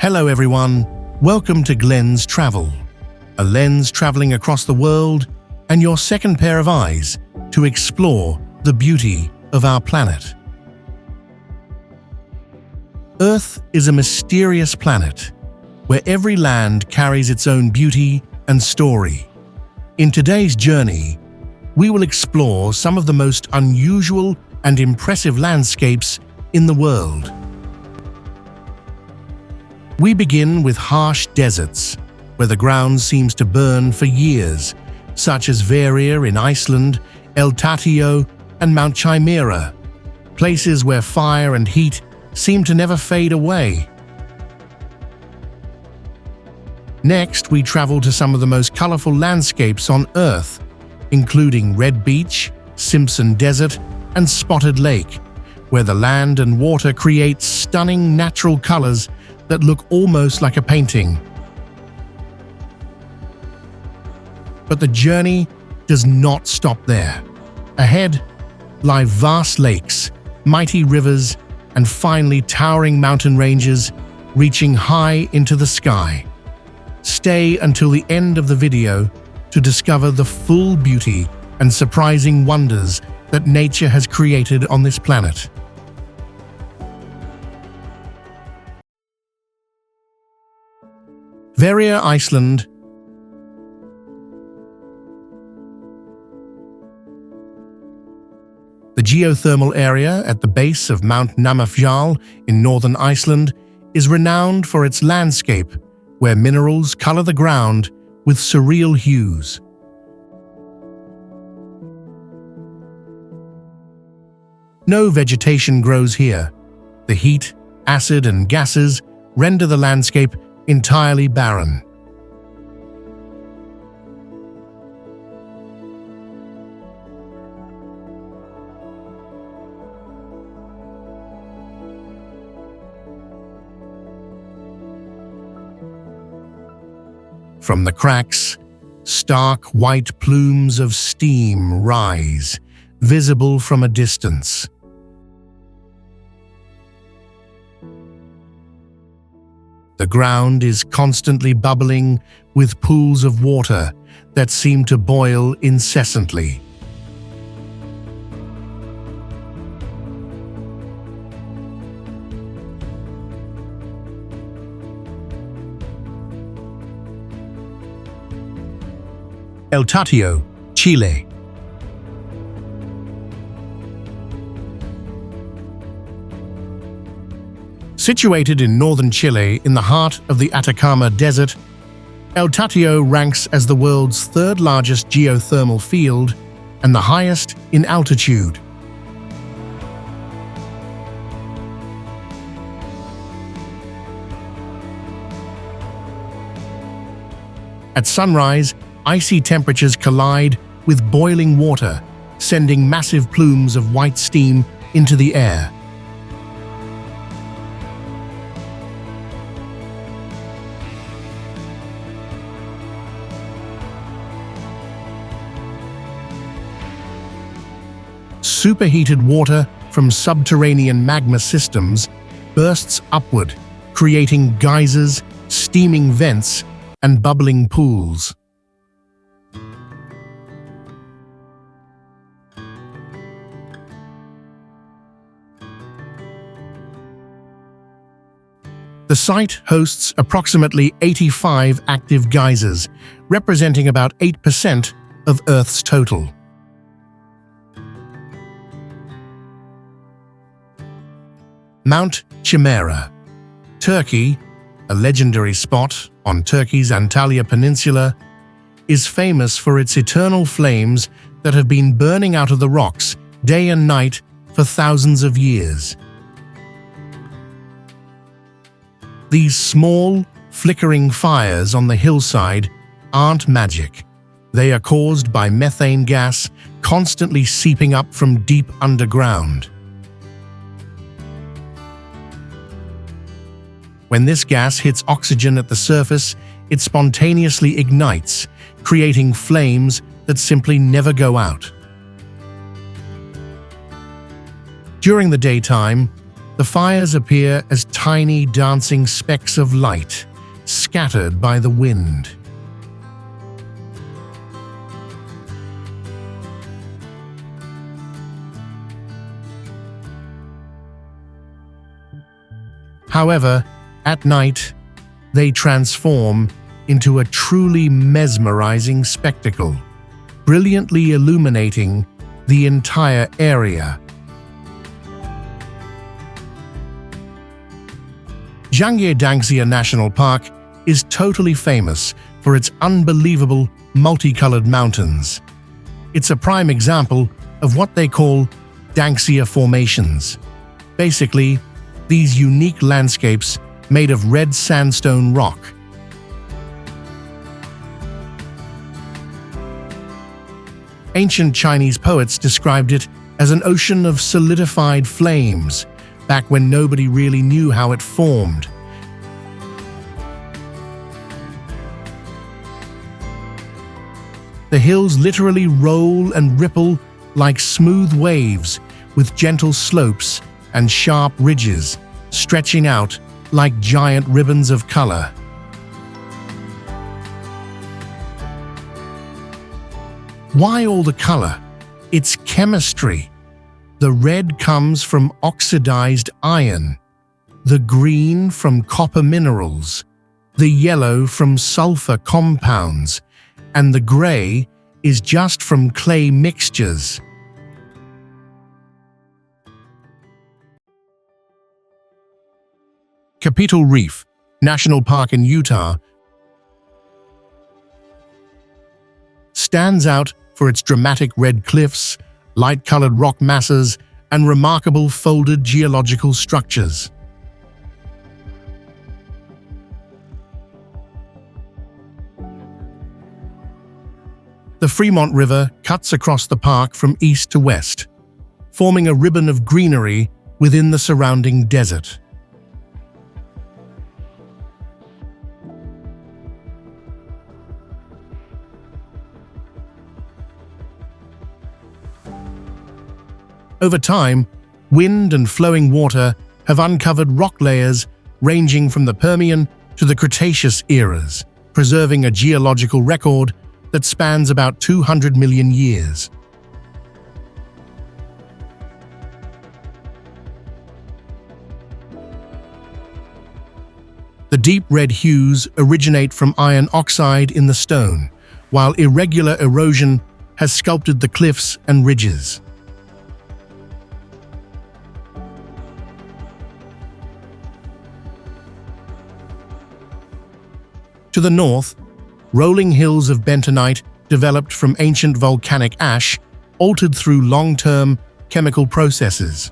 Hello everyone, welcome to GLens Travel, a lens traveling across the world and your second pair of eyes to explore the beauty of our planet. Earth is a mysterious planet where every land carries its own beauty and story. In today's journey, we will explore some of the most unusual and impressive landscapes in the world. We begin with harsh deserts, where the ground seems to burn for years, such as Hverir in Iceland, Tatio, and Mount Chimera, places where fire and heat seem to never fade away. Next, we travel to some of the most colorful landscapes on Earth, including Red Beach, Simpson Desert, and Spotted Lake, where the land and water create stunning natural colors that look almost like a painting. But the journey does not stop there. Ahead lie vast lakes, mighty rivers, and finally towering mountain ranges reaching high into the sky. Stay until the end of the video to discover the full beauty and surprising wonders that nature has created on this planet. Hverir, Iceland. The geothermal area at the base of Mount Chimera in northern Iceland is renowned for its landscape, where minerals color the ground with surreal hues. No vegetation grows here. The heat, acid, and gases render the landscape entirely barren. From the cracks, stark white plumes of steam rise, visible from a distance. The ground is constantly bubbling with pools of water that seem to boil incessantly. Tatio, Chile. Situated in northern Chile in the heart of the Atacama Desert, Tatio ranks as the world's third largest geothermal field and the highest in altitude. At sunrise, icy temperatures collide with boiling water, sending massive plumes of white steam into the air. Superheated water from subterranean magma systems bursts upward, creating geysers, steaming vents, and bubbling pools. The site hosts approximately 85 active geysers, representing about 8% of Earth's total. Mount Chimera, Turkey, a legendary spot on Turkey's Antalya Peninsula, is famous for its eternal flames that have been burning out of the rocks day and night for thousands of years. These small, flickering fires on the hillside aren't magic. They are caused by methane gas constantly seeping up from deep underground. When this gas hits oxygen at the surface, it spontaneously ignites, creating flames that simply never go out. During the daytime, The fires appear as tiny dancing specks of light, scattered by the wind. However, at night, they transform into a truly mesmerizing spectacle, brilliantly illuminating the entire area. Zhangye National Park is totally famous for its unbelievable multicolored mountains. It's a prime example of what they call Danxia formations. Basically, these unique landscapes made of red sandstone rock. Ancient Chinese poets described it as an ocean of solidified flames, back when nobody really knew how it formed. The hills literally roll and ripple like smooth waves, with gentle slopes and sharp ridges stretching out like giant ribbons of color. Why all the color? It's chemistry. The red comes from oxidized iron, the green from copper minerals, the yellow from sulfur compounds, and the gray is just from clay mixtures. Capitol Reef National Park in Utah stands out for its dramatic red cliffs, light-colored rock masses, and remarkable folded geological structures. The Fremont River cuts across the park from east to west, forming a ribbon of greenery within the surrounding desert. Over time, wind and flowing water have uncovered rock layers ranging from the Permian to the Cretaceous eras, preserving a geological record that spans about 200 million years. The deep red hues originate from iron oxide in the stone, while irregular erosion has sculpted the cliffs and ridges. To the north, rolling hills of bentonite developed from ancient volcanic ash, altered through long-term chemical processes.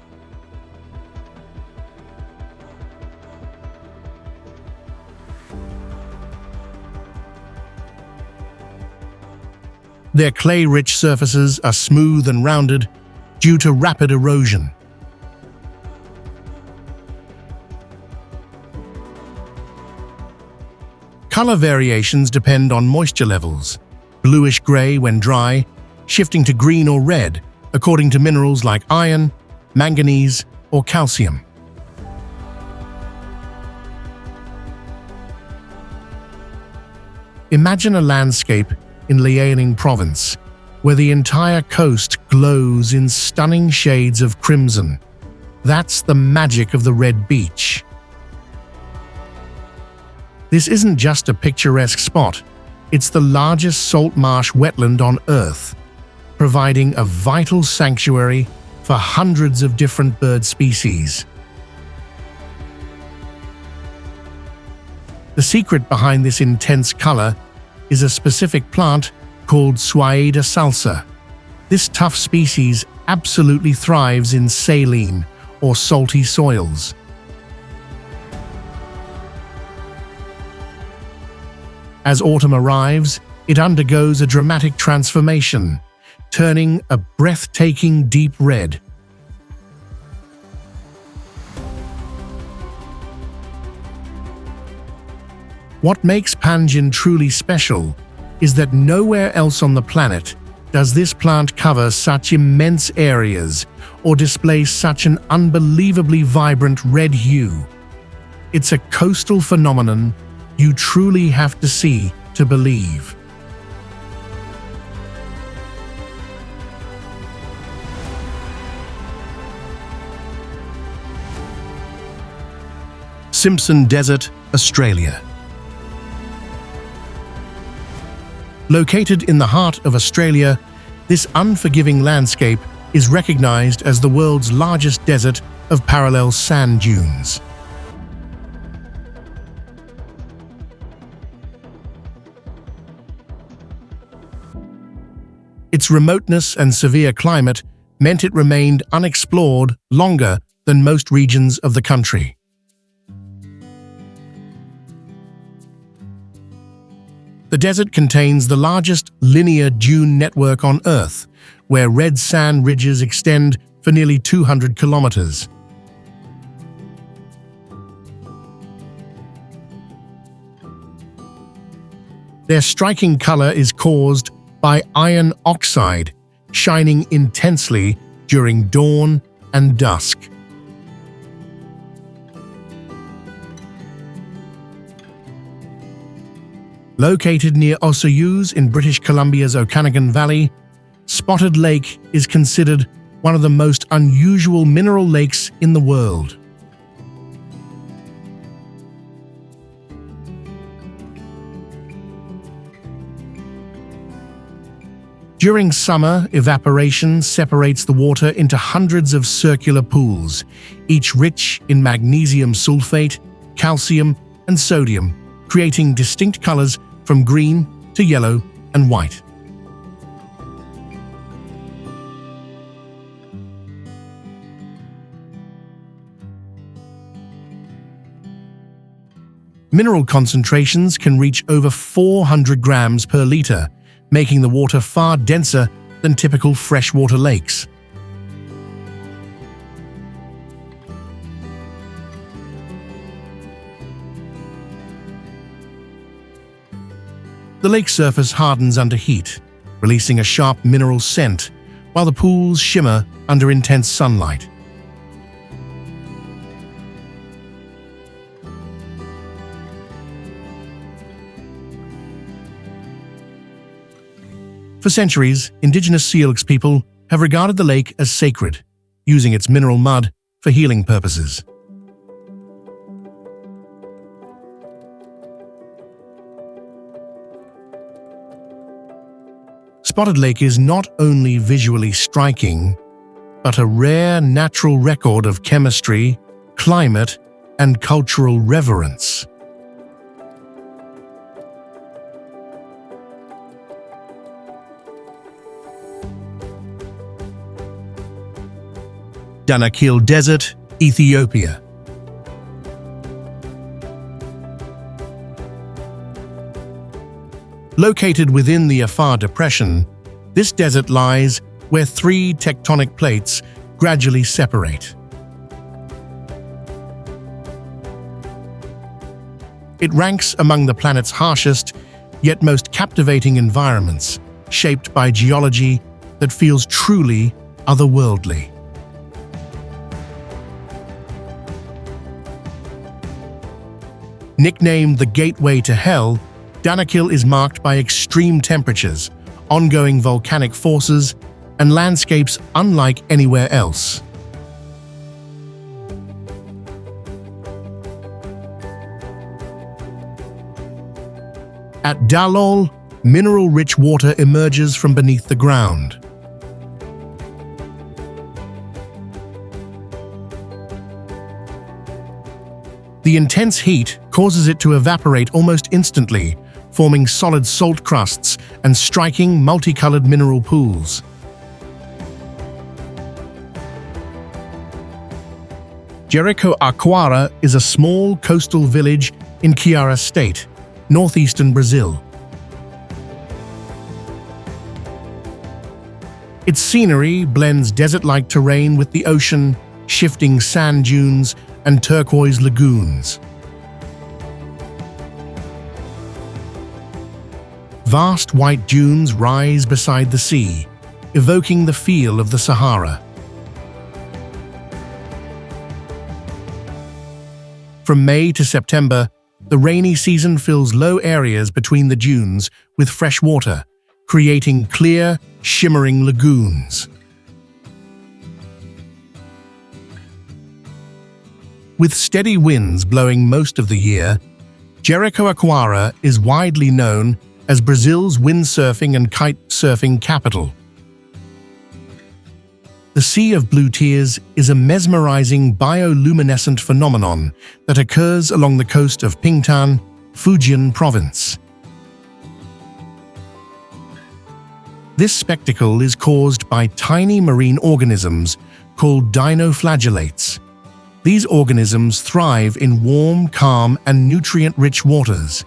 Their clay-rich surfaces are smooth and rounded due to rapid erosion. Color variations depend on moisture levels, bluish-gray when dry, shifting to green or red according to minerals like iron, manganese, or calcium. Imagine a landscape in Liaoning Province, where the entire coast glows in stunning shades of crimson. That's the magic of the Red Beach. This isn't just a picturesque spot, it's the largest salt marsh wetland on Earth, providing a vital sanctuary for hundreds of different bird species. The secret behind this intense color is a specific plant called Suaeda salsa. This tough species absolutely thrives in saline or salty soils. As autumn arrives, it undergoes a dramatic transformation, turning a breathtaking deep red. What makes Panjin truly special is that nowhere else on the planet does this plant cover such immense areas or display such an unbelievably vibrant red hue? It's a coastal phenomenon you truly have to see to believe. Simpson Desert, Australia. Located in the heart of Australia, this unforgiving landscape is recognized as the world's largest desert of parallel sand dunes. Its remoteness and severe climate meant it remained unexplored longer than most regions of the country. The desert contains the largest linear dune network on Earth, where red sand ridges extend for nearly 200 kilometers. Their striking color is caused by iron oxide, shining intensely during dawn and dusk. Located near Osoyoos in British Columbia's Okanagan Valley, Spotted Lake is considered one of the most unusual mineral lakes in the world. During summer, evaporation separates the water into hundreds of circular pools, each rich in magnesium sulfate, calcium, and sodium, creating distinct colors from green to yellow and white. Mineral concentrations can reach over 400 grams per liter, making the water far denser than typical freshwater lakes. The lake surface hardens under heat, releasing a sharp mineral scent, while the pools shimmer under intense sunlight. For centuries, indigenous Syilx people have regarded the lake as sacred, using its mineral mud for healing purposes. Spotted Lake is not only visually striking, but a rare natural record of chemistry, climate, and cultural reverence. Danakil Desert, Ethiopia. Located within the Afar Depression, this desert lies where three tectonic plates gradually separate. It ranks among the planet's harshest, yet most captivating environments, shaped by geology that feels truly otherworldly. Nicknamed the Gateway to Hell, Danakil is marked by extreme temperatures, ongoing volcanic forces, and landscapes unlike anywhere else. At Dalol, mineral-rich water emerges from beneath the ground. The intense heat causes it to evaporate almost instantly, forming solid salt crusts and striking multicolored mineral pools. Jericoacoara is a small coastal village in Ceará State, northeastern Brazil. Its scenery blends desert-like terrain with the ocean, shifting sand dunes, and turquoise lagoons. Vast white dunes rise beside the sea, evoking the feel of the Sahara. From May to September, the rainy season fills low areas between the dunes with fresh water, creating clear, shimmering lagoons. With steady winds blowing most of the year, Jericoacoara is widely known as Brazil's windsurfing and kite surfing capital. The Sea of Blue Tears is a mesmerizing bioluminescent phenomenon that occurs along the coast of Pingtan, Fujian province. This spectacle is caused by tiny marine organisms called dinoflagellates. These organisms thrive in warm, calm, and nutrient-rich waters.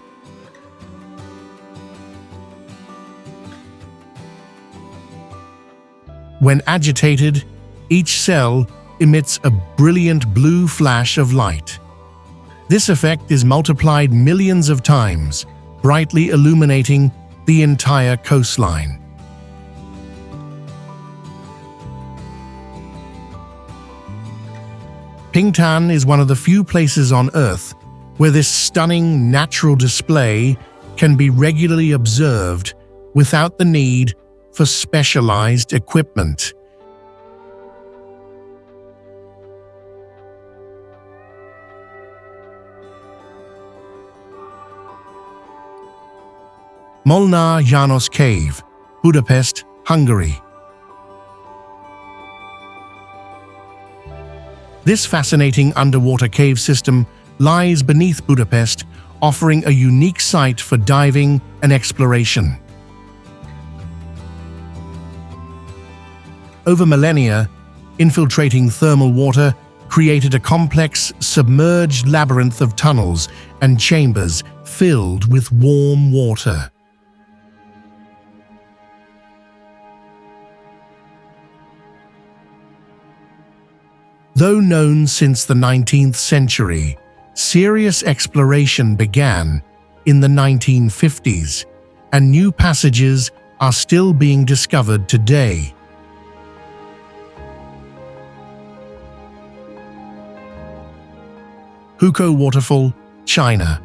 When agitated, each cell emits a brilliant blue flash of light. This effect is multiplied millions of times, brightly illuminating the entire coastline. Pingtan is one of the few places on Earth where this stunning natural display can be regularly observed without the need for specialized equipment. Molnar János Cave, Budapest, Hungary. This fascinating underwater cave system lies beneath Budapest, offering a unique site for diving and exploration. Over millennia, infiltrating thermal water created a complex, submerged labyrinth of tunnels and chambers filled with warm water. Though known since the 19th century, serious exploration began in the 1950s, and new passages are still being discovered today. Hukou Waterfall, China.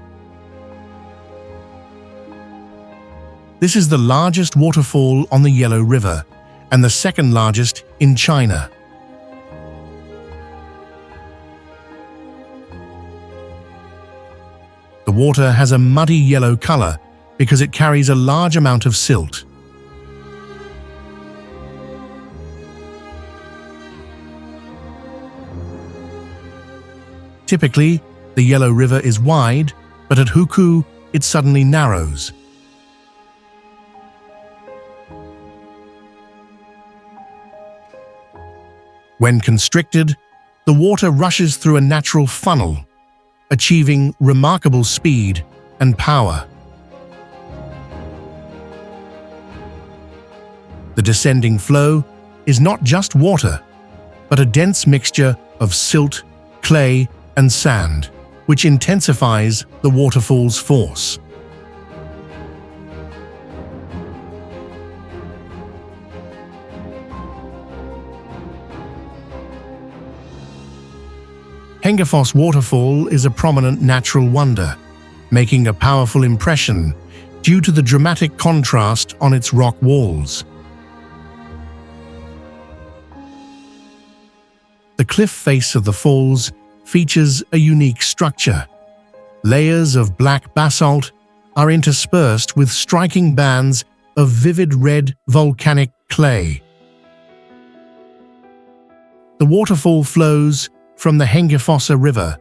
This is the largest waterfall on the Yellow River and the second largest in China. The water has a muddy yellow color because it carries a large amount of silt. Typically, the Yellow River is wide, but at Hukou, it suddenly narrows. When constricted, the water rushes through a natural funnel, achieving remarkable speed and power. The descending flow is not just water, but a dense mixture of silt, clay, and sand, which intensifies the waterfall's force. Hengifoss Waterfall is a prominent natural wonder, making a powerful impression due to the dramatic contrast on its rock walls. The cliff face of the falls features a unique structure. Layers of black basalt are interspersed with striking bands of vivid red volcanic clay. The waterfall flows from the Hengifoss River,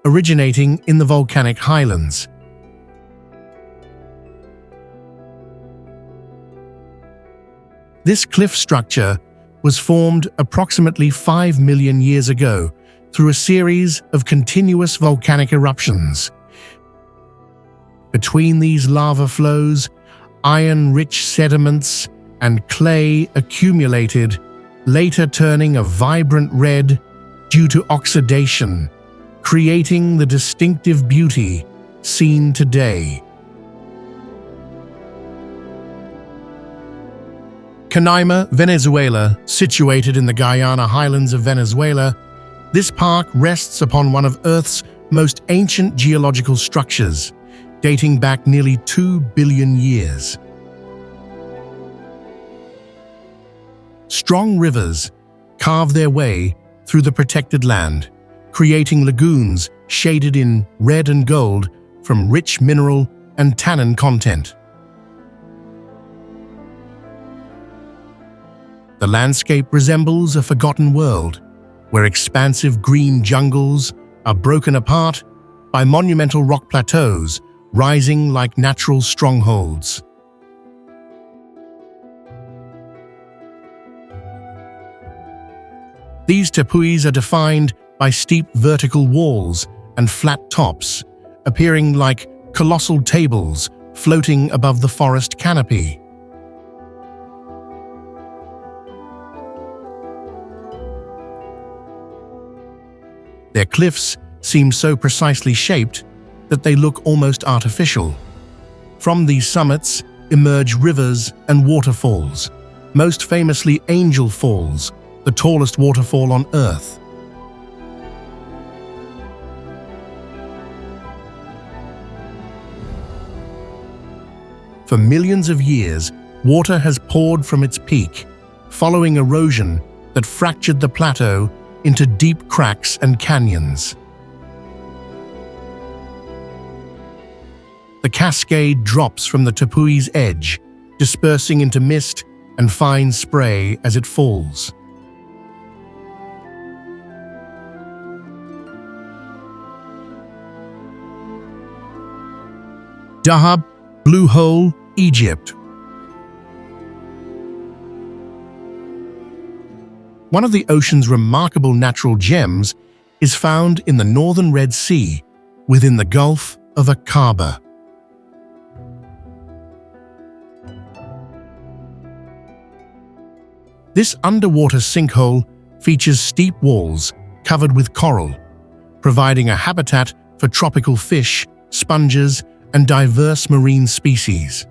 originating in the volcanic highlands. This cliff structure was formed approximately 5 million years ago through a series of continuous volcanic eruptions. Between these lava flows, iron-rich sediments and clay accumulated, later turning a vibrant red due to oxidation, creating the distinctive beauty seen today. Canaima, Venezuela, situated in the Guyana highlands of Venezuela, this park rests upon one of Earth's most ancient geological structures, dating back nearly 2 billion years. Strong rivers carve their way through the protected land, creating lagoons shaded in red and gold from rich mineral and tannin content. The landscape resembles a forgotten world, where expansive green jungles are broken apart by monumental rock plateaus rising like natural strongholds. These tepuis are defined by steep vertical walls and flat tops, appearing like colossal tables floating above the forest canopy. Their cliffs seem so precisely shaped that they look almost artificial. From these summits emerge rivers and waterfalls, most famously Angel Falls, the tallest waterfall on Earth. For millions of years, water has poured from its peak, following erosion that fractured the plateau into deep cracks and canyons. The cascade drops from the tepui's edge, dispersing into mist and fine spray as it falls. Dahab, Blue Hole, Egypt. One of the ocean's remarkable natural gems is found in the northern Red Sea, within the Gulf of Aqaba. This underwater sinkhole features steep walls covered with coral, providing a habitat for tropical fish, sponges, and diverse marine species.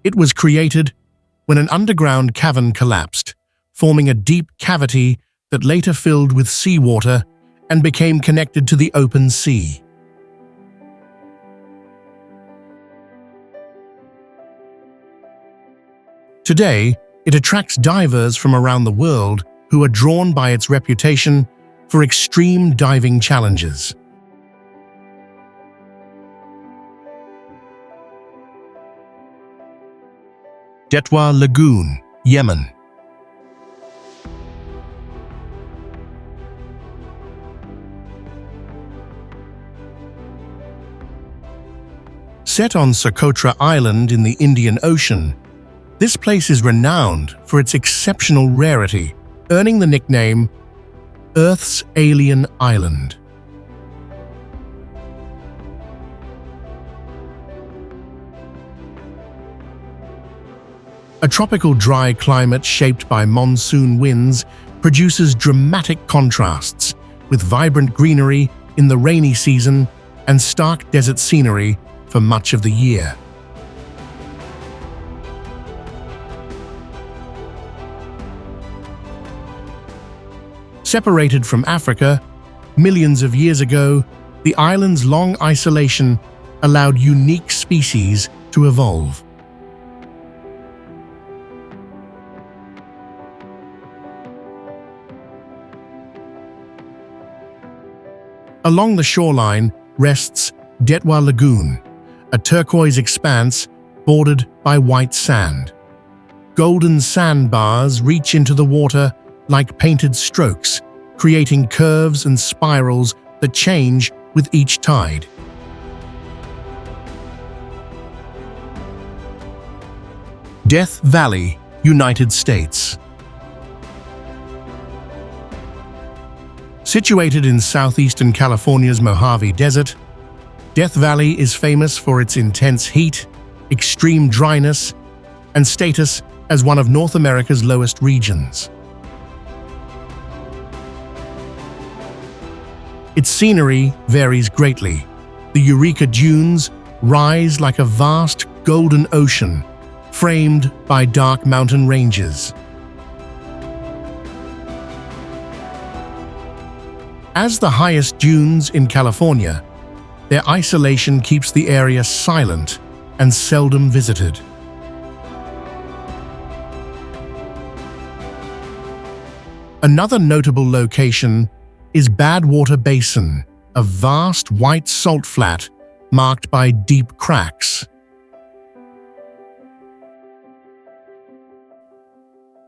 It was created when an underground cavern collapsed, forming a deep cavity that later filled with seawater and became connected to the open sea. Today, it attracts divers from around the world who are drawn by its reputation for extreme diving challenges. Detwa Lagoon, Yemen. Set on Socotra Island in the Indian Ocean, this place is renowned for its exceptional rarity, earning the nickname Earth's Alien Island. A tropical dry climate shaped by monsoon winds produces dramatic contrasts, with vibrant greenery in the rainy season and stark desert scenery for much of the year. Separated from Africa, millions of years ago, the island's long isolation allowed unique species to evolve. Along the shoreline rests Detwa Lagoon, a turquoise expanse bordered by white sand. Golden sandbars reach into the water like painted strokes, creating curves and spirals that change with each tide. Death Valley, United States. Situated in southeastern California's Mojave Desert, Death Valley is famous for its intense heat, extreme dryness, and status as one of North America's lowest regions. Its scenery varies greatly. The Eureka Dunes rise like a vast golden ocean, framed by dark mountain ranges. As the highest dunes in California, their isolation keeps the area silent and seldom visited. Another notable location is Badwater Basin, a vast white salt flat marked by deep cracks.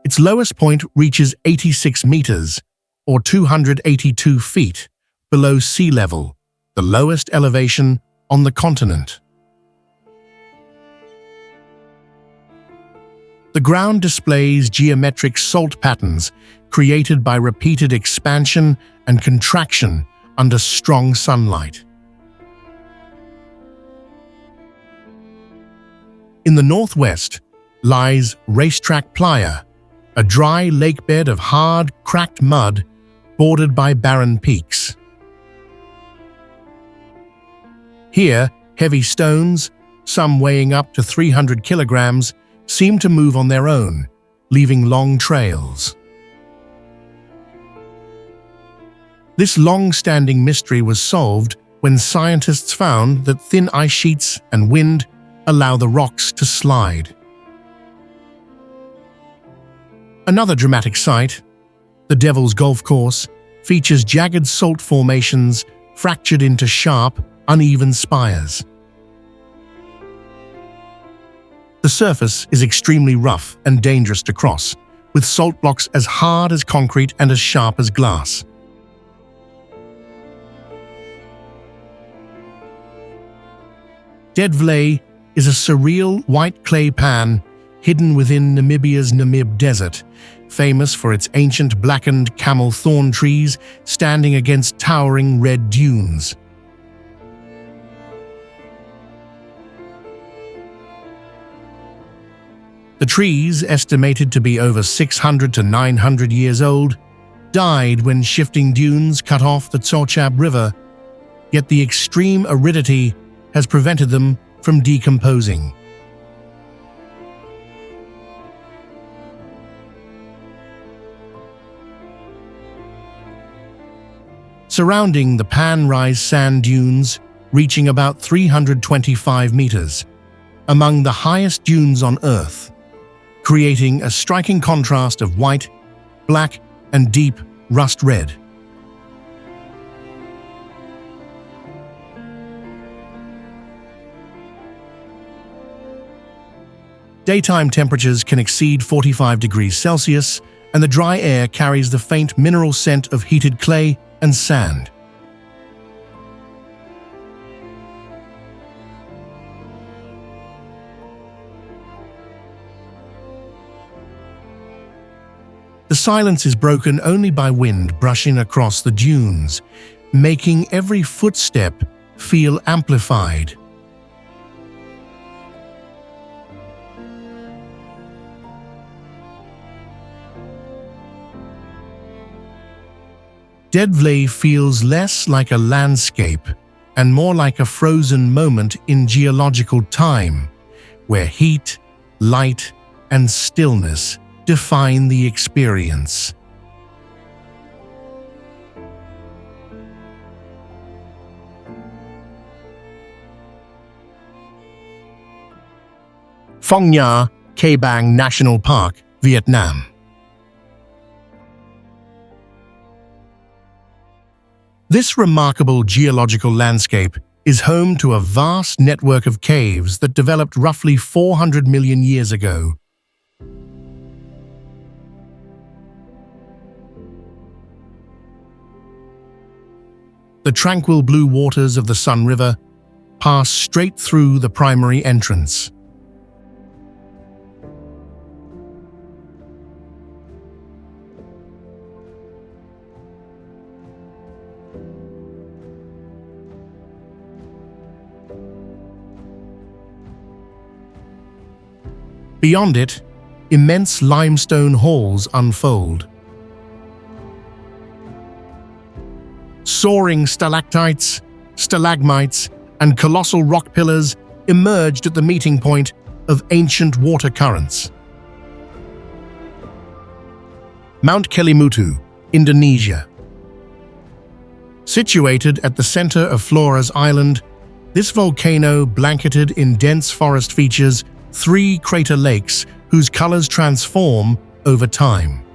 Its lowest point reaches 86 meters, or 282 feet, below sea level, the lowest elevation on the continent. The ground displays geometric salt patterns created by repeated expansion and contraction under strong sunlight. In the northwest lies Racetrack Playa, a dry lakebed of hard, cracked mud bordered by barren peaks. Here, heavy stones, some weighing up to 300 kilograms, seem to move on their own, leaving long trails. This long-standing mystery was solved when scientists found that thin ice sheets and wind allow the rocks to slide. Another dramatic site, the Devil's Golf Course, features jagged salt formations fractured into sharp, uneven spires. The surface is extremely rough and dangerous to cross, with salt blocks as hard as concrete and as sharp as glass. Deadvlei is a surreal white clay pan hidden within Namibia's Namib Desert, famous for its ancient blackened camel thorn trees standing against towering red dunes. The trees, estimated to be over 600 to 900 years old, died when shifting dunes cut off the Tsochab River, yet the extreme aridity has prevented them from decomposing. Surrounding the Pan-Rise sand dunes, reaching about 325 meters, among the highest dunes on Earth, creating a striking contrast of white, black, and deep rust red. Daytime temperatures can exceed 45 degrees Celsius, and the dry air carries the faint mineral scent of heated clay and sand. The silence is broken only by wind brushing across the dunes, making every footstep feel amplified. Deadvlei feels less like a landscape and more like a frozen moment in geological time, where heat, light, and stillness define the experience. Phong Nha Ke Bang National Park, Vietnam. This remarkable geological landscape is home to a vast network of caves that developed roughly 400 million years ago. The tranquil blue waters of the Sun River pass straight through the primary entrance. Beyond it, immense limestone halls unfold. Soaring stalactites, stalagmites, and colossal rock pillars emerged at the meeting point of ancient water currents. Mount Kelimutu, Indonesia. Situated at the center of Flores Island, this volcano, blanketed in dense forest, features 3 crater lakes whose colors transform over time.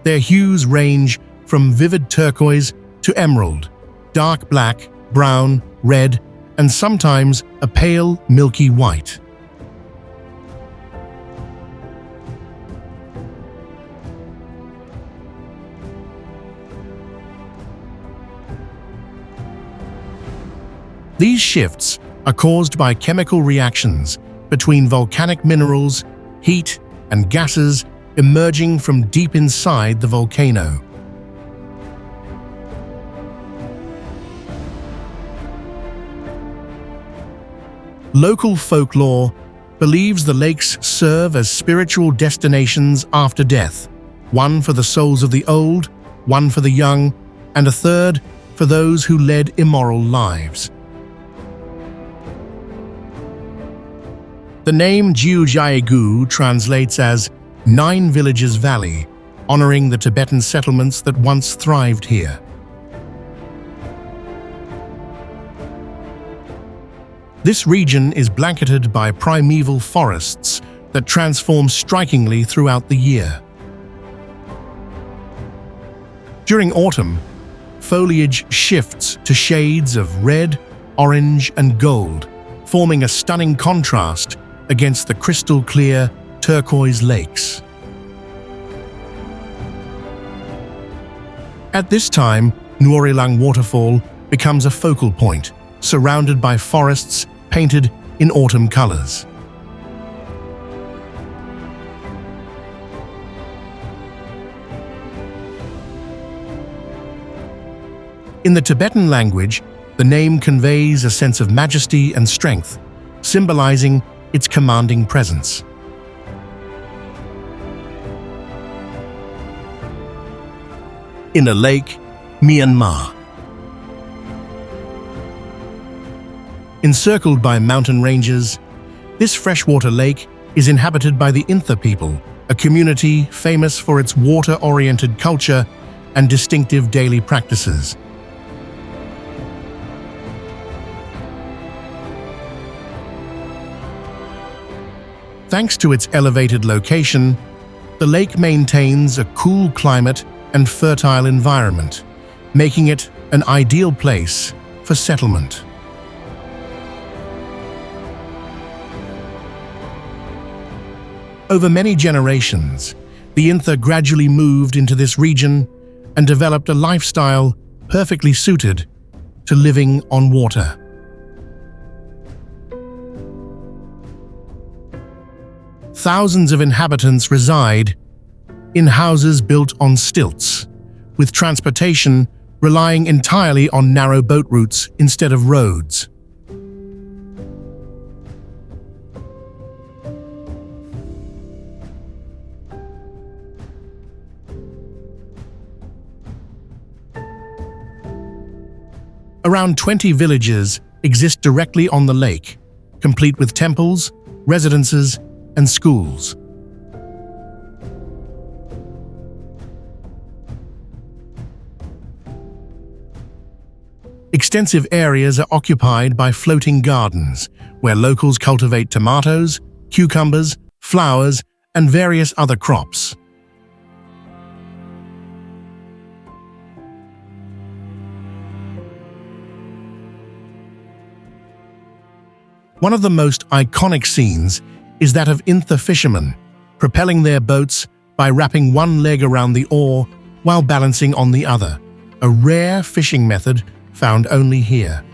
Their hues range from vivid turquoise to emerald, dark black, brown, red, and sometimes a pale, milky white. These shifts are caused by chemical reactions between volcanic minerals, heat, and gases emerging from deep inside the volcano. Local folklore believes the lakes serve as spiritual destinations after death, one for the souls of the old, one for the young, and a third for those who led immoral lives. The name Jiujiaegu translates as 9 Villages Valley, honoring the Tibetan settlements that once thrived here. This region is blanketed by primeval forests that transform strikingly throughout the year. During autumn, foliage shifts to shades of red, orange, and gold, forming a stunning contrast against the crystal-clear turquoise lakes. At this time, Nuorilang Waterfall becomes a focal point, surrounded by forests painted in autumn colors. In the Tibetan language, the name conveys a sense of majesty and strength, symbolizing its commanding presence. In a lake, Myanmar. Encircled by mountain ranges, this freshwater lake is inhabited by the Intha people, a community famous for its water-oriented culture and distinctive daily practices. Thanks to its elevated location, the lake maintains a cool climate and fertile environment, making it an ideal place for settlement. Over many generations, the Intha gradually moved into this region and developed a lifestyle perfectly suited to living on water. Thousands of inhabitants reside in houses built on stilts, with transportation relying entirely on narrow boat routes instead of roads. Around 20 villages exist directly on the lake, complete with temples, residences, and schools. Extensive areas are occupied by floating gardens, where locals cultivate tomatoes, cucumbers, flowers, and various other crops. One of the most iconic scenes is that of Intha fishermen, propelling their boats by wrapping one leg around the oar while balancing on the other, a rare fishing method found only here.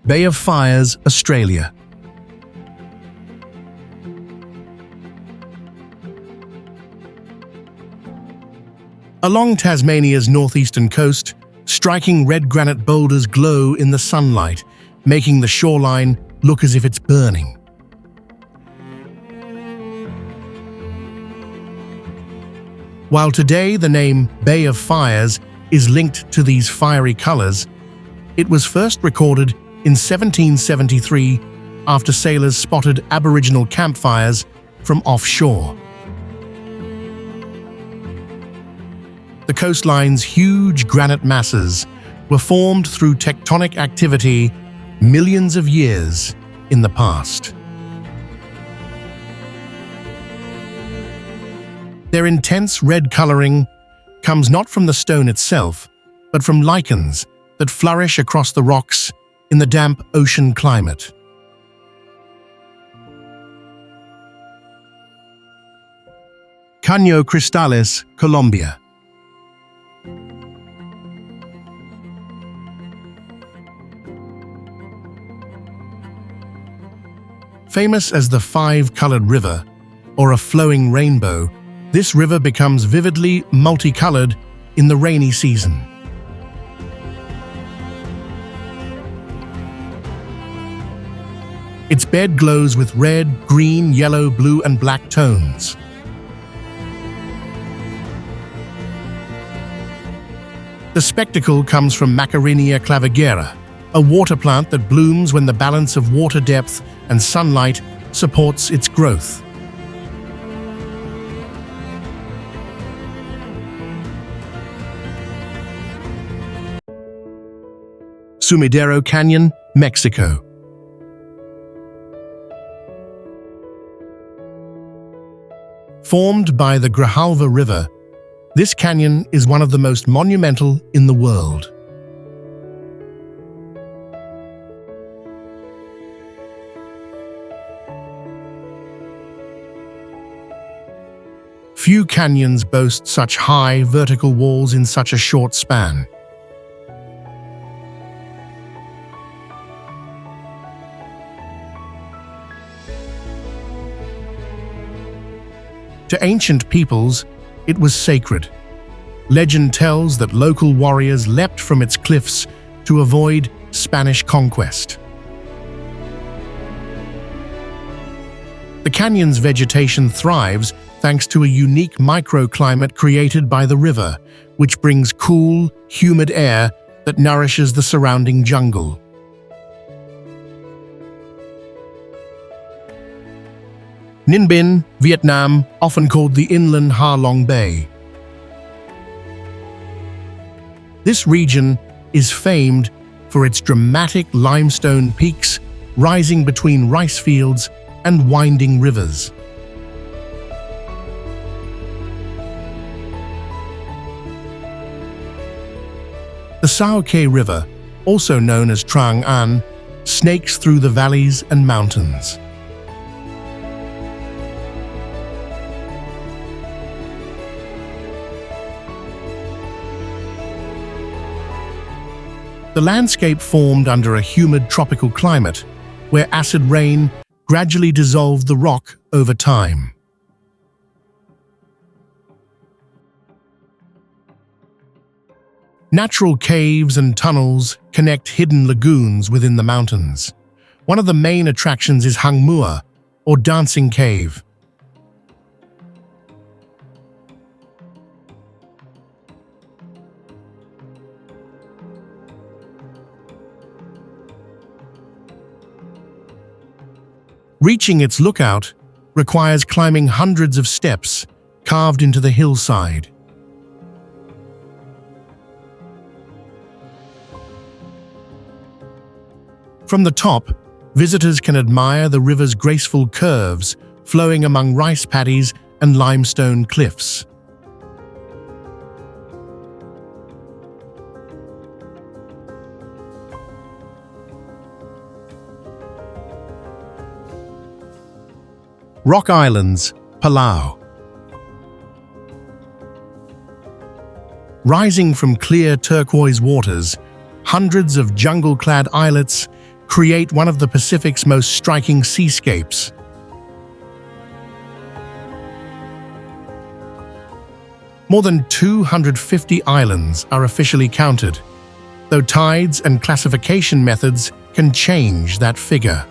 Bay of Fires, Australia. Along Tasmania's northeastern coast, striking red granite boulders glow in the sunlight, making the shoreline look as if it's burning. While today the name Bay of Fires is linked to these fiery colors, it was first recorded in 1773 after sailors spotted Aboriginal campfires from offshore. The coastline's huge granite masses were formed through tectonic activity millions of years in the past. Their intense red coloring comes not from the stone itself, but from lichens that flourish across the rocks in the damp ocean climate. Caño Cristales, Colombia. Famous as the five-colored river, or a flowing rainbow, this river becomes vividly multicolored in the rainy season. Its bed glows with red, green, yellow, blue, and black tones. The spectacle comes from Macarinia clavigera, a water plant that blooms when the balance of water depth and sunlight supports its growth. Sumidero Canyon, Mexico. Formed by the Grijalva River, this canyon is one of the most monumental in the world. Few canyons boast such high, vertical walls in such a short span. To ancient peoples, it was sacred. Legend tells that local warriors leapt from its cliffs to avoid Spanish conquest. The canyon's vegetation thrives thanks to a unique microclimate created by the river, which brings cool, humid air that nourishes the surrounding jungle. Ninh Bình, Vietnam, often called the inland Ha Long Bay. This region is famed for its dramatic limestone peaks rising between rice fields and winding rivers. The Sao Khe River, also known as Trang An, snakes through the valleys and mountains. The landscape formed under a humid tropical climate, where acid rain gradually dissolved the rock over time. Natural caves and tunnels connect hidden lagoons within the mountains. One of the main attractions is Hang Mua, or Dancing Cave. Reaching its lookout requires climbing hundreds of steps carved into the hillside. From the top, visitors can admire the river's graceful curves flowing among rice paddies and limestone cliffs. Rock Islands, Palau. Rising from clear turquoise waters, hundreds of jungle-clad islets create one of the Pacific's most striking seascapes. More than 250 islands are officially counted, though tides and classification methods can change that figure.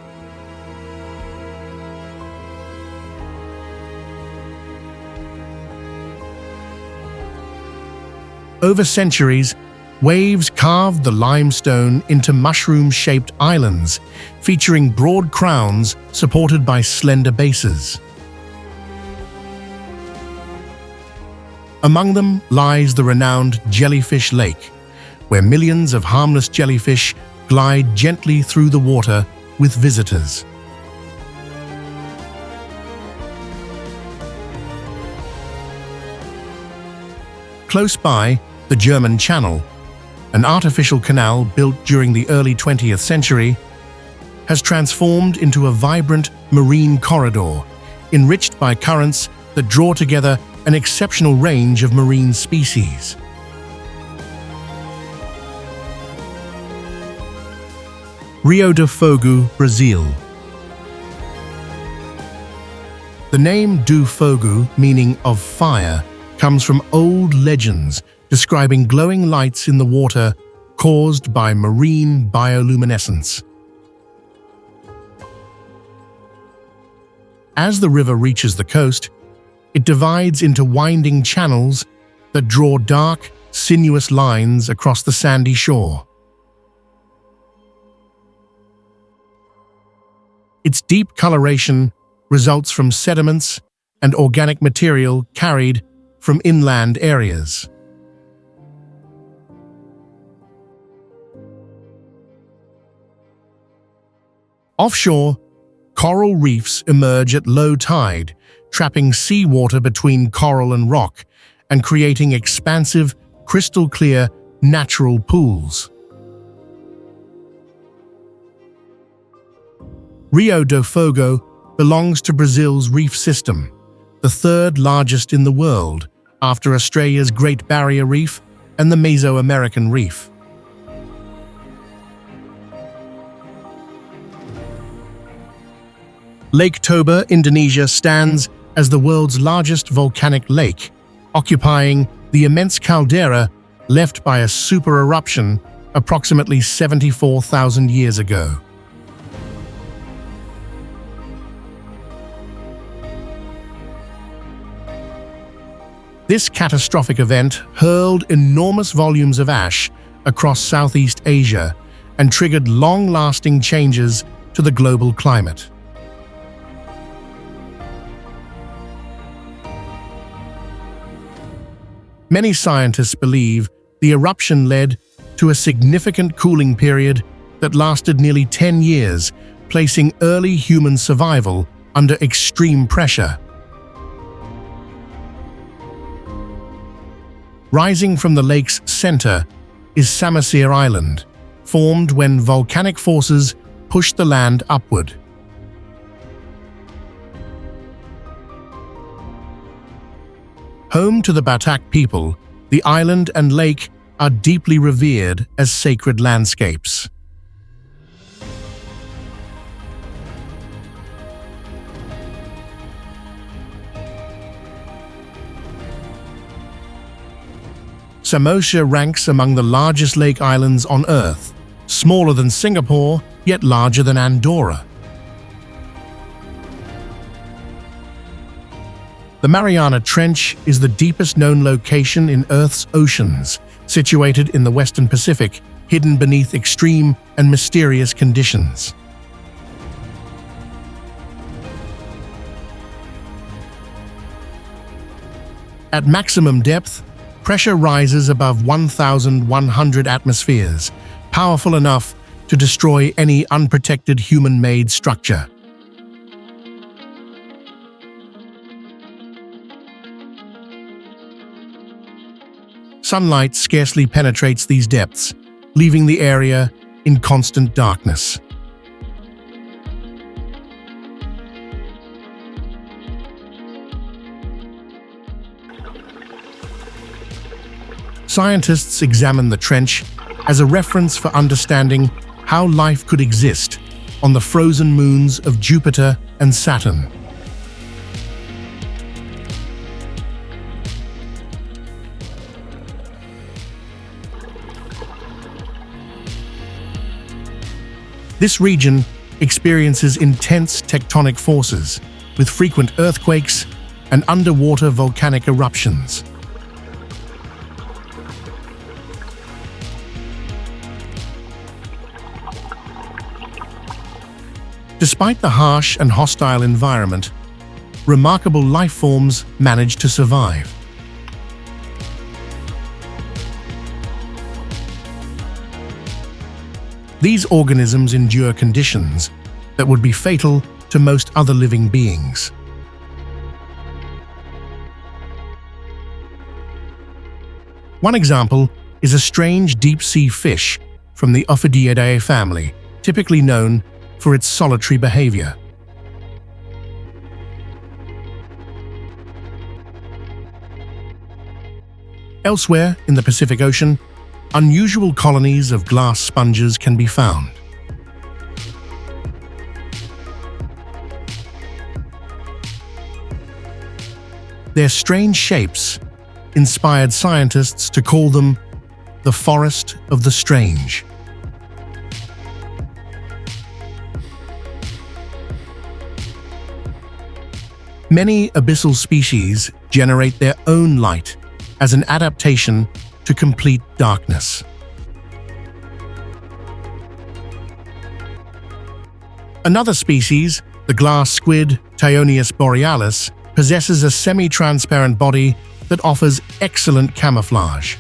Over centuries, waves carved the limestone into mushroom-shaped islands, featuring broad crowns supported by slender bases. Among them lies the renowned Jellyfish Lake, where millions of harmless jellyfish glide gently through the water with visitors. Close by, the German Channel, an artificial canal built during the early 20th century, has transformed into a vibrant marine corridor, enriched by currents that draw together an exceptional range of marine species. Rio do Fogo, Brazil. The name do Fogo, meaning of fire, comes from old legends describing glowing lights in the water caused by marine bioluminescence. As the river reaches the coast, it divides into winding channels that draw dark, sinuous lines across the sandy shore. Its deep coloration results from sediments and organic material carried from inland areas. Offshore, coral reefs emerge at low tide, trapping seawater between coral and rock and creating expansive, crystal-clear, natural pools. Rio do Fogo belongs to Brazil's reef system, the third largest in the world, after Australia's Great Barrier Reef and the Mesoamerican Reef. Lake Toba, Indonesia, stands as the world's largest volcanic lake, occupying the immense caldera left by a super eruption approximately 74,000 years ago. This catastrophic event hurled enormous volumes of ash across Southeast Asia and triggered long-lasting changes to the global climate. Many scientists believe the eruption led to a significant cooling period that lasted nearly 10 years, placing early human survival under extreme pressure. Rising from the lake's center is Samosir Island, formed when volcanic forces pushed the land upward. Home to the Batak people, the island and lake are deeply revered as sacred landscapes. Samosir ranks among the largest lake islands on Earth, smaller than Singapore, yet larger than Andorra. The Mariana Trench is the deepest known location in Earth's oceans, situated in the Western Pacific, hidden beneath extreme and mysterious conditions. At maximum depth, pressure rises above 1,100 atmospheres, powerful enough to destroy any unprotected human-made structure. Sunlight scarcely penetrates these depths, leaving the area in constant darkness. Scientists examine the trench as a reference for understanding how life could exist on the frozen moons of Jupiter and Saturn. This region experiences intense tectonic forces, with frequent earthquakes and underwater volcanic eruptions. Despite the harsh and hostile environment, remarkable life forms manage to survive. These organisms endure conditions that would be fatal to most other living beings. One example is a strange deep-sea fish from the Ophidiidae family, typically known for its solitary behavior. Elsewhere in the Pacific Ocean, unusual colonies of glass sponges can be found. Their strange shapes inspired scientists to call them the forest of the strange. Many abyssal species generate their own light as an adaptation to complete darkness. Another species, the glass squid Tyonius borealis, possesses a semi-transparent body that offers excellent camouflage.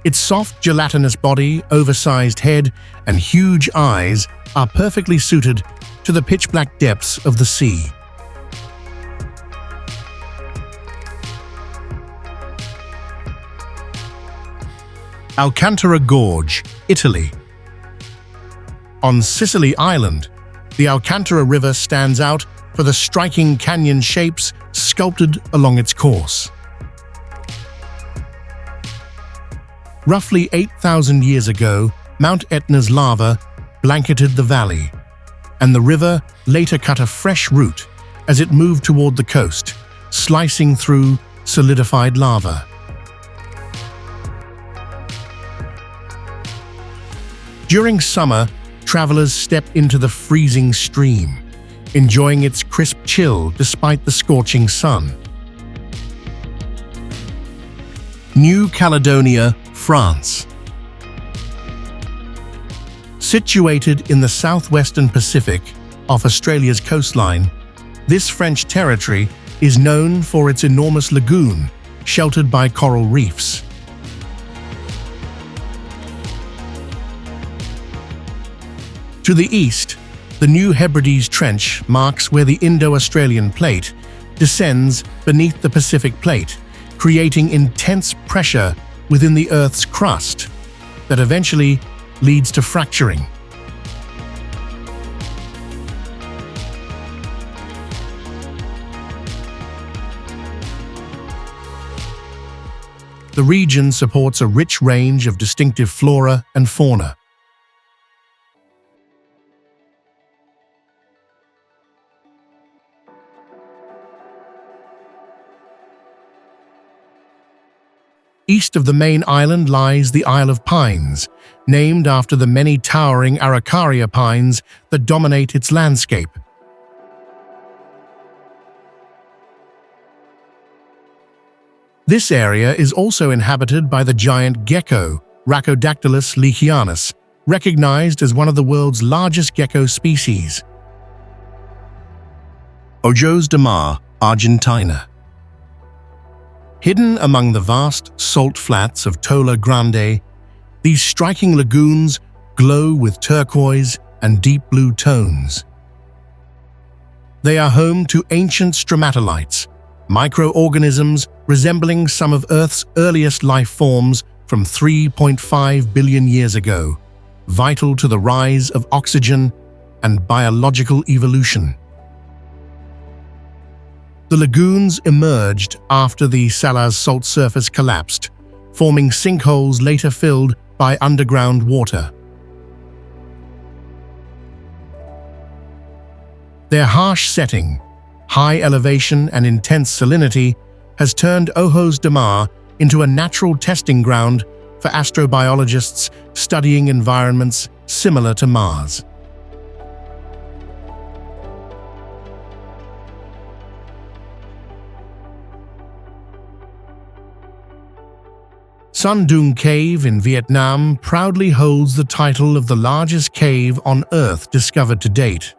Its soft, gelatinous body, oversized head, and huge eyes are perfectly suited to the pitch-black depths of the sea. Alcantara Gorge, Italy. On Sicily Island, the Alcantara River stands out for the striking canyon shapes sculpted along its course. Roughly 8,000 years ago, Mount Etna's lava blanketed the valley, and the river later cut a fresh route as it moved toward the coast, slicing through solidified lava. During summer, travelers step into the freezing stream, enjoying its crisp chill despite the scorching sun. New Caledonia, France. Situated in the southwestern Pacific, off Australia's coastline, this French territory is known for its enormous lagoon, sheltered by coral reefs. To the east, the New Hebrides Trench marks where the Indo-Australian Plate descends beneath the Pacific Plate, creating intense pressure within the Earth's crust that eventually leads to fracturing. The region supports a rich range of distinctive flora and fauna. East of the main island lies the Isle of Pines, named after the many towering Araucaria pines that dominate its landscape. This area is also inhabited by the giant gecko, Rhacodactylus leachianus, recognized as one of the world's largest gecko species. Ojos de Mar, Argentina. Hidden among the vast salt flats of Tola Grande, these striking lagoons glow with turquoise and deep blue tones. They are home to ancient stromatolites, microorganisms resembling some of Earth's earliest life forms from 3.5 billion years ago, vital to the rise of oxygen and biological evolution. The lagoons emerged after the Salaz salt surface collapsed, forming sinkholes later filled by underground water. Their harsh setting, high elevation and intense salinity has turned Ojos de Mar into a natural testing ground for astrobiologists studying environments similar to Mars. Son Doong Cave in Vietnam proudly holds the title of the largest cave on Earth discovered to date.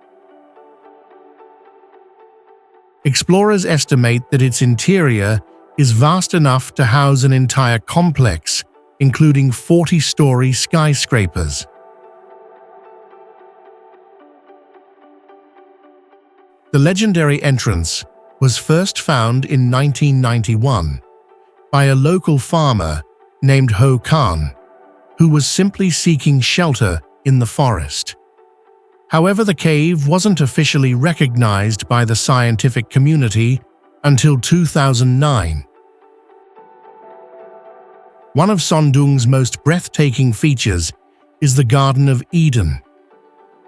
Explorers estimate that its interior is vast enough to house an entire complex, including 40-story skyscrapers. The legendary entrance was first found in 1991 by a local farmer named Ho Khan, who was simply seeking shelter in the forest. However, the cave wasn't officially recognized by the scientific community until 2009. One of Son Doong's most breathtaking features is the Garden of Eden.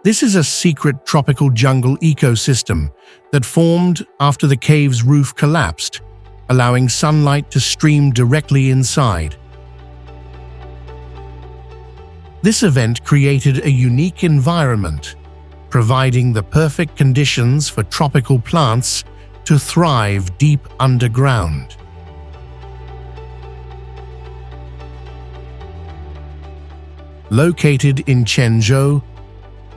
This is a secret tropical jungle ecosystem that formed after the cave's roof collapsed, allowing sunlight to stream directly inside. This event created a unique environment, providing the perfect conditions for tropical plants to thrive deep underground. Located in Chenzhou,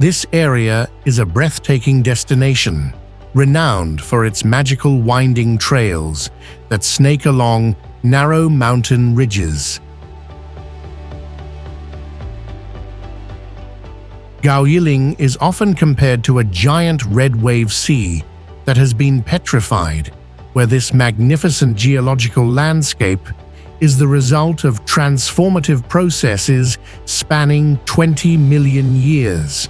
this area is a breathtaking destination, renowned for its magical winding trails that snake along narrow mountain ridges. Gaoyiling is often compared to a giant red wave sea that has been petrified, where this magnificent geological landscape is the result of transformative processes spanning 20 million years.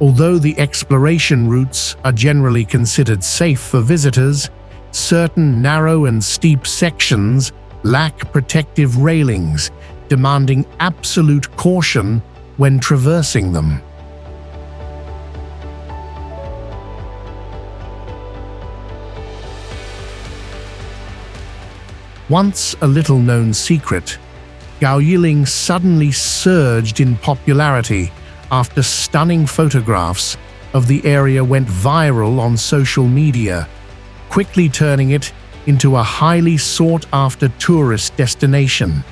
Although the exploration routes are generally considered safe for visitors, certain narrow and steep sections lack protective railings, demanding absolute caution when traversing them. Once a little-known secret, Gaoyiling suddenly surged in popularity after stunning photographs of the area went viral on social media, quickly turning it into a highly sought-after tourist destination.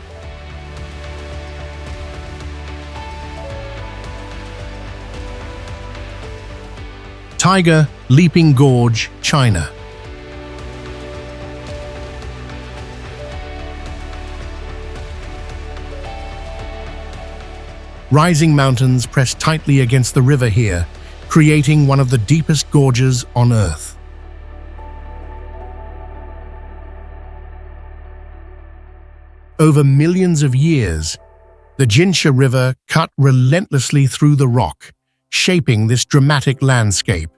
Tiger Leaping Gorge, China. Rising mountains press tightly against the river here, creating one of the deepest gorges on Earth. Over millions of years, the Jinsha River cut relentlessly through the rock, shaping this dramatic landscape.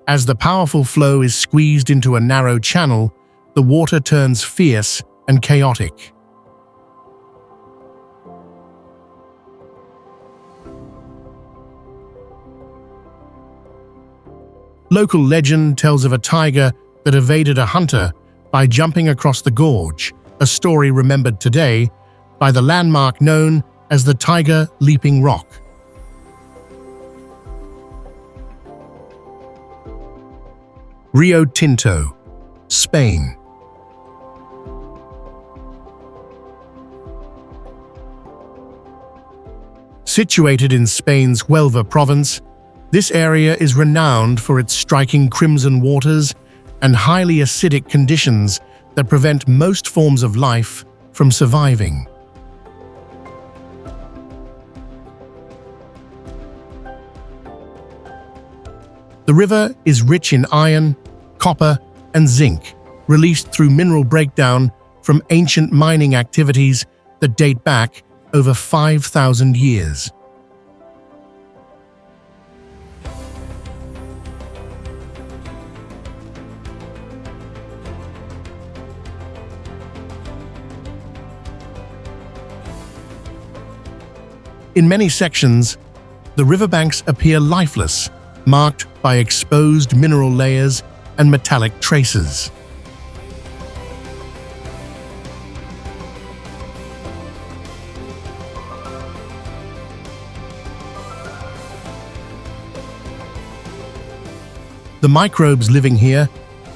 As the powerful flow is squeezed into a narrow channel, the water turns fierce and chaotic. Local legend tells of a tiger that evaded a hunter by jumping across the gorge, a story remembered today by the landmark known as the Tiger Leaping Rock. Rio Tinto, Spain. Situated in Spain's Huelva province, this area is renowned for its striking crimson waters and highly acidic conditions that prevent most forms of life from surviving. The river is rich in iron, copper, and zinc, released through mineral breakdown from ancient mining activities that date back over 5,000 years. In many sections, the riverbanks appear lifeless, marked by exposed mineral layers and metallic traces. The microbes living here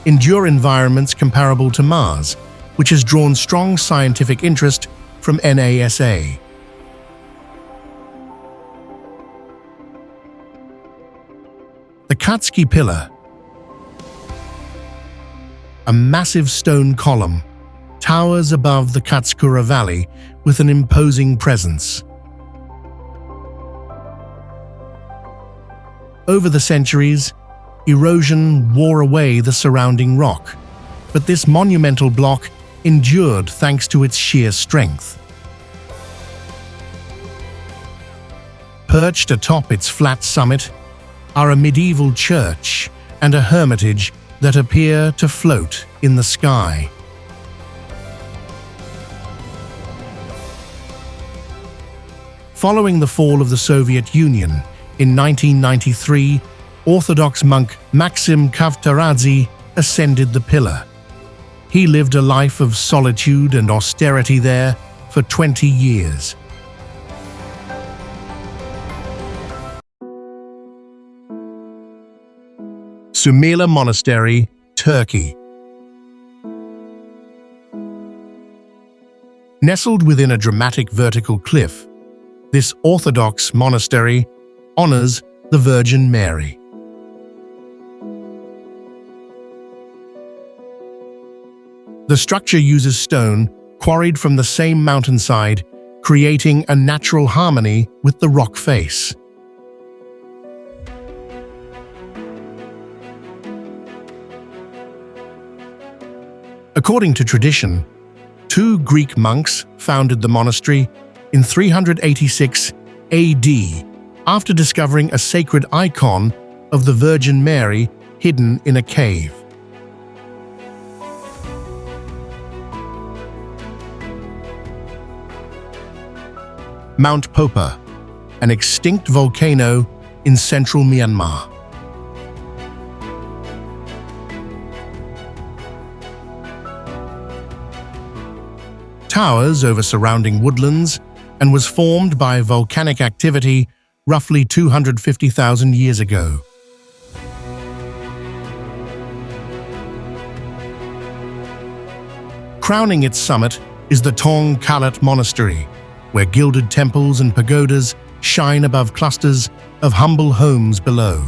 endure environments comparable to Mars, which has drawn strong scientific interest from NASA. The Katski Pillar, a massive stone column, towers above the Katskura Valley with an imposing presence. Over the centuries, erosion wore away the surrounding rock, but this monumental block endured thanks to its sheer strength. Perched atop its flat summit are a medieval church and a hermitage that appear to float in the sky. Following the fall of the Soviet Union in 1993, Orthodox monk Maxim Kavtaradze ascended the pillar. He lived a life of solitude and austerity there for 20 years. Sumela Monastery, Turkey. Nestled within a dramatic vertical cliff, this Orthodox monastery honors the Virgin Mary. The structure uses stone quarried from the same mountainside, creating a natural harmony with the rock face. According to tradition, 2 Greek monks founded the monastery in 386 AD after discovering a sacred icon of the Virgin Mary hidden in a cave. Mount Popa, an extinct volcano in central Myanmar. Towers over surrounding woodlands and was formed by volcanic activity roughly 250,000 years ago. Crowning its summit is the Tong Kalat Monastery, where gilded temples and pagodas shine above clusters of humble homes below.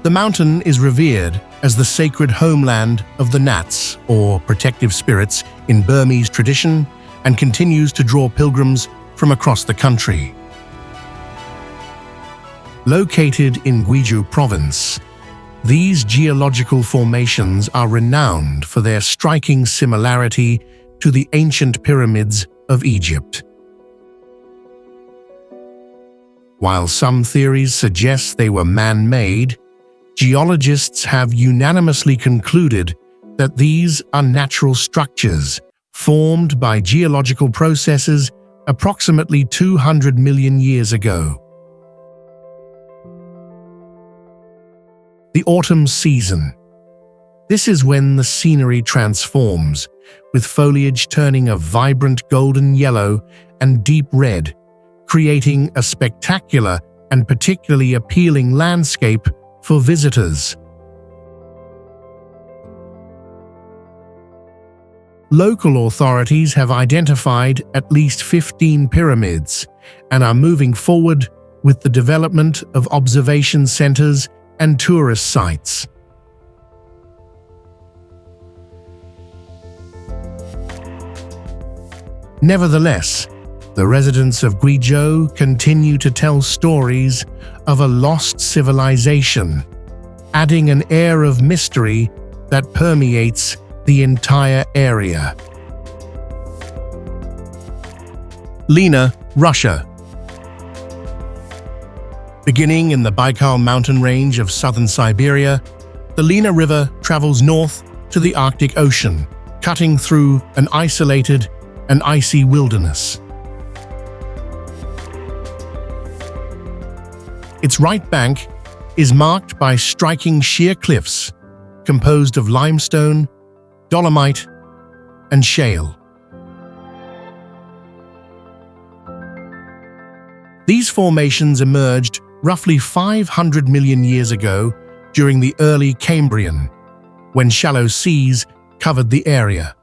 The mountain is revered as the sacred homeland of the Nats, or protective spirits, in Burmese tradition, and continues to draw pilgrims from across the country. Located in Gwiju Province, these geological formations are renowned for their striking similarity to the ancient pyramids of Egypt. While some theories suggest they were man-made, geologists have unanimously concluded that these are natural structures formed by geological processes approximately 200 million years ago. The autumn season. This is when the scenery transforms, with foliage turning a vibrant golden yellow and deep red, creating a spectacular and particularly appealing landscape for visitors. Local authorities have identified at least 15 pyramids and are moving forward with the development of observation centers and tourist sites. Nevertheless, the residents of Gwiju continue to tell stories of a lost civilization, adding an air of mystery that permeates the entire area. Lena, Russia. Beginning in the Baikal mountain range of southern Siberia, the Lena River travels north to the Arctic Ocean, cutting through an isolated and icy wilderness. Its right bank is marked by striking sheer cliffs composed of limestone, dolomite, and shale. These formations emerged roughly 500 million years ago during the early Cambrian, when shallow seas covered the area.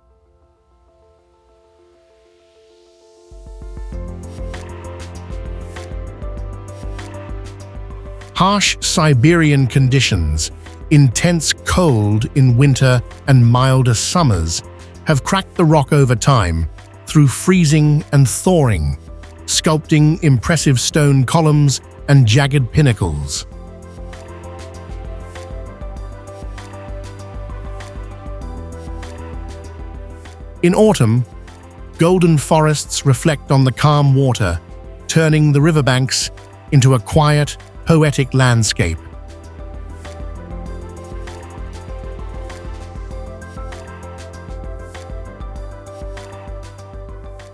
Harsh Siberian conditions, intense cold in winter and milder summers have cracked the rock over time through freezing and thawing, sculpting impressive stone columns and jagged pinnacles. In autumn, golden forests reflect on the calm water, turning the riverbanks into a quiet, poetic landscape.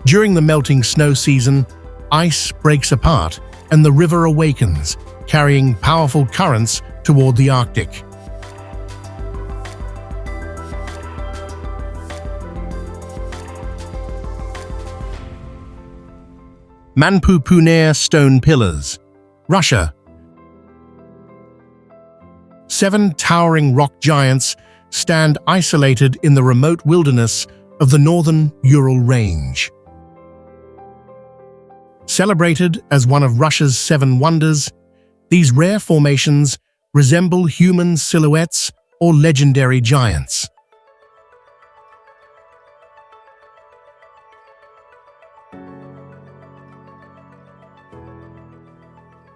During the melting snow season, ice breaks apart and the river awakens, carrying powerful currents toward the Arctic. Manpupuner Stone Pillars, Russia. 7 towering rock giants stand isolated in the remote wilderness of the northern Ural Range. Celebrated as one of Russia's 7 wonders, these rare formations resemble human silhouettes or legendary giants.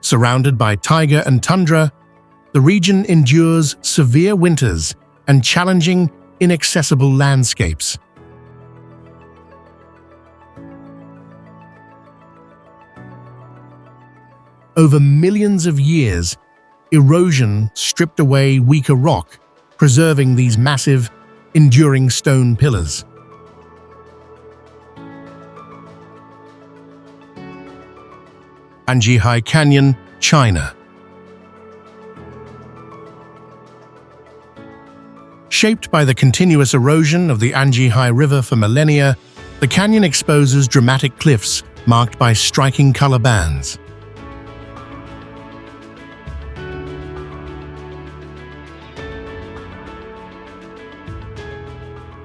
Surrounded by taiga and tundra, the region endures severe winters and challenging, inaccessible landscapes. Over millions of years, erosion stripped away weaker rock, preserving these massive, enduring stone pillars. Anjihai Canyon, China. Shaped by the continuous erosion of the Anjihai River for millennia, the canyon exposes dramatic cliffs marked by striking color bands.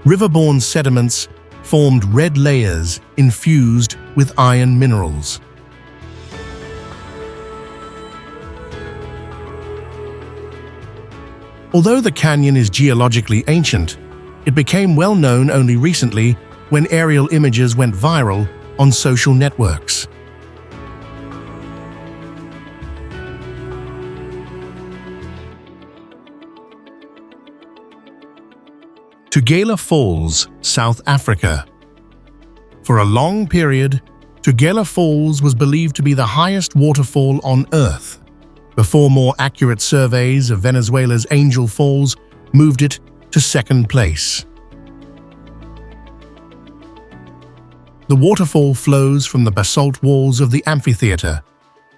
Riverborne sediments formed red layers infused with iron minerals. Although the canyon is geologically ancient, it became well known only recently when aerial images went viral on social networks. Tugela Falls, South Africa. For a long period, Tugela Falls was believed to be the highest waterfall on Earth, before more accurate surveys of Venezuela's Angel Falls moved it to second place. The waterfall flows from the basalt walls of the amphitheater,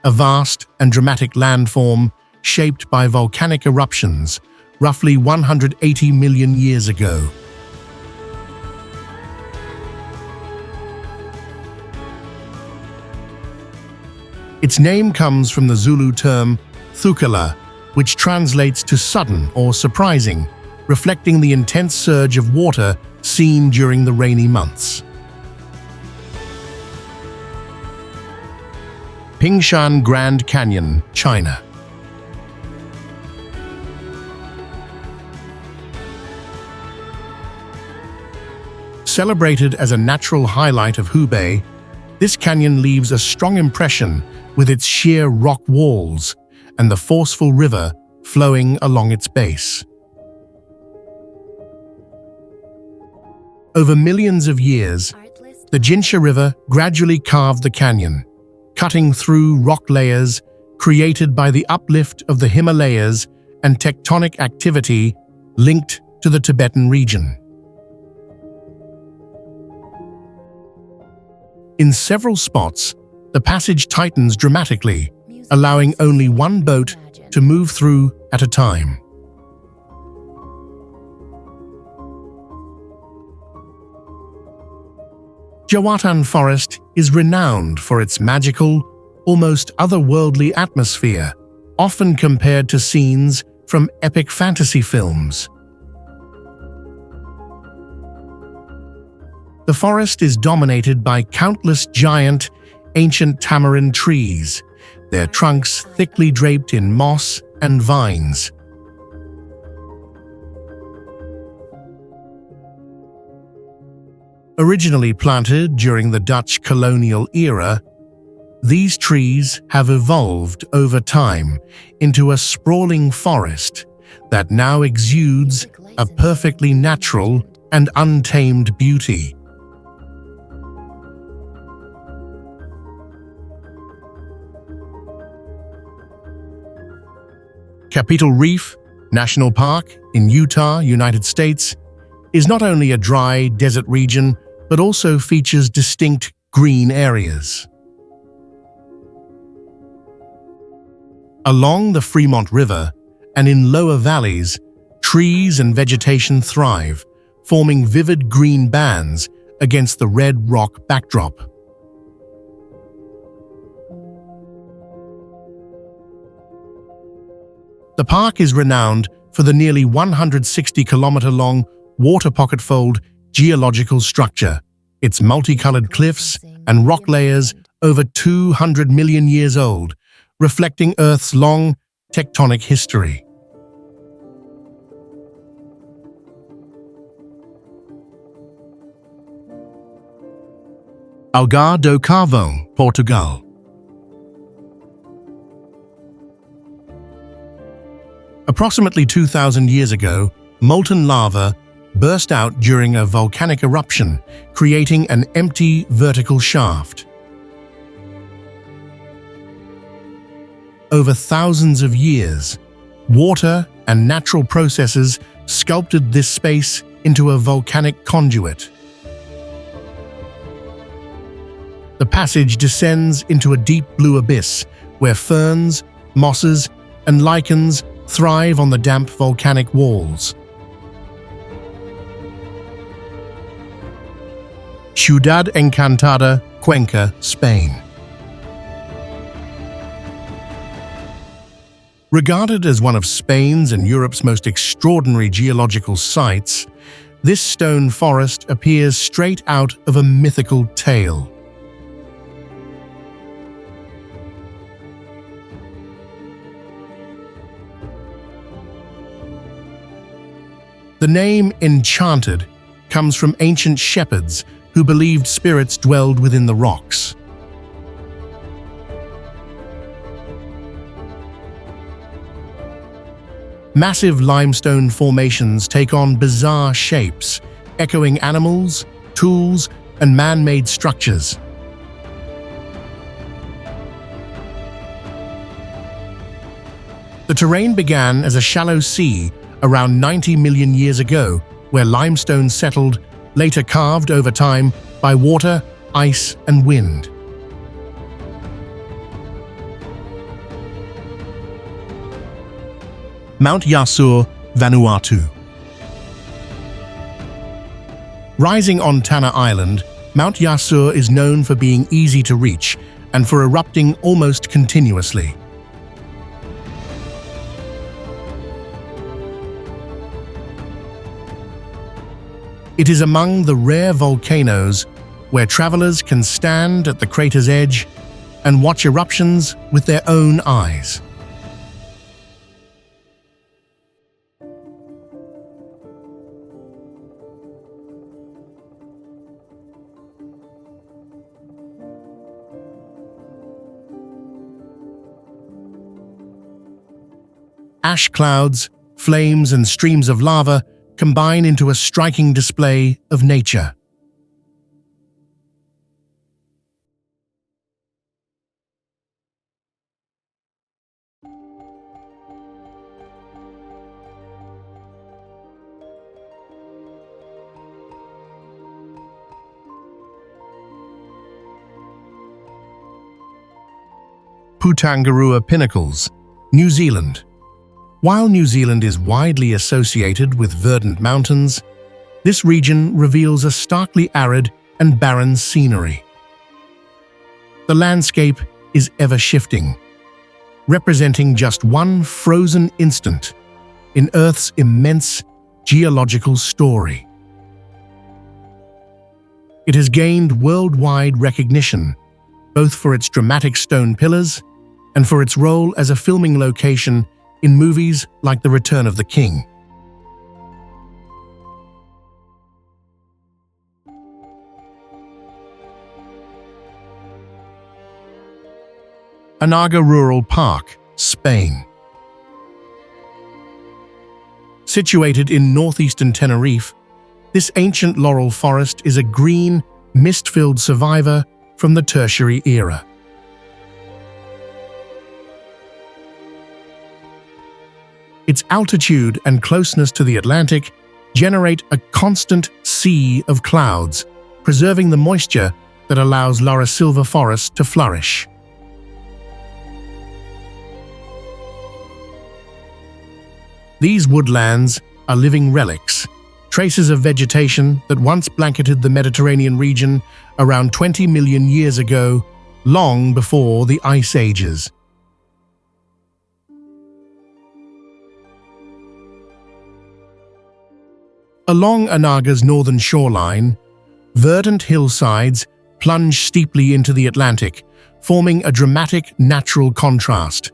a vast and dramatic landform shaped by volcanic eruptions roughly 180 million years ago. Its name comes from the Zulu term thukela, which translates to sudden or surprising, reflecting the intense surge of water seen during the rainy months. Pingshan Grand Canyon, China. Celebrated as a natural highlight of Hubei, this canyon leaves a strong impression with its sheer rock walls and the forceful river flowing along its base. Over millions of years, the Jinsha River gradually carved the canyon, cutting through rock layers created by the uplift of the Himalayas and tectonic activity linked to the Tibetan region. In several spots, the passage tightens dramatically, allowing only one boat to move through at a time. Jawatan Forest is renowned for its magical, almost otherworldly atmosphere, often compared to scenes from epic fantasy films. The forest is dominated by countless giant, ancient tamarind trees, their trunks thickly draped in moss and vines. Originally planted during the Dutch colonial era, these trees have evolved over time into a sprawling forest that now exudes a perfectly natural and untamed beauty. Capitol Reef National Park in Utah, United States, is not only a dry desert region, but also features distinct green areas. Along the Fremont River and in lower valleys, trees and vegetation thrive, forming vivid green bands against the red rock backdrop. The park is renowned for the nearly 160-kilometer-long water pocket fold geological structure, its multicolored cliffs and rock layers over 200 million years old, reflecting Earth's long tectonic history. Algar do Carvão, Portugal. Approximately 2,000 years ago, molten lava burst out during a volcanic eruption, creating an empty vertical shaft. Over thousands of years, water and natural processes sculpted this space into a volcanic conduit. The passage descends into a deep blue abyss where ferns, mosses, and lichens thrive on the damp volcanic walls. Ciudad Encantada, Cuenca, Spain. Regarded as one of Spain's and Europe's most extraordinary geological sites, this stone forest appears straight out of a mythical tale. The name Enchanted comes from ancient shepherds who believed spirits dwelled within the rocks. Massive limestone formations take on bizarre shapes, echoing animals, tools, and man-made structures. The terrain began as a shallow sea around 90 million years ago, where limestone settled, later carved over time by water, ice, and wind. Mount Yasur, Vanuatu. Rising on Tanna Island, Mount Yasur is known for being easy to reach and for erupting almost continuously. It is among the rare volcanoes where travelers can stand at the crater's edge and watch eruptions with their own eyes. Ash clouds, flames, and streams of lava combine into a striking display of nature. Putangarua Pinnacles, New Zealand. While New Zealand is widely associated with verdant mountains, this region reveals a starkly arid and barren scenery. The landscape is ever-shifting, representing just one frozen instant in Earth's immense geological story. It has gained worldwide recognition, both for its dramatic stone pillars and for its role as a filming location in movies like The Return of the King. Anaga Rural Park, Spain. Situated in northeastern Tenerife, this ancient laurel forest is a green, mist-filled survivor from the Tertiary era. Its altitude and closeness to the Atlantic generate a constant sea of clouds, preserving the moisture that allows laurisilva forests to flourish. These woodlands are living relics, traces of vegetation that once blanketed the Mediterranean region around 20 million years ago, long before the Ice Ages. Along Anaga's northern shoreline, verdant hillsides plunge steeply into the Atlantic, forming a dramatic natural contrast.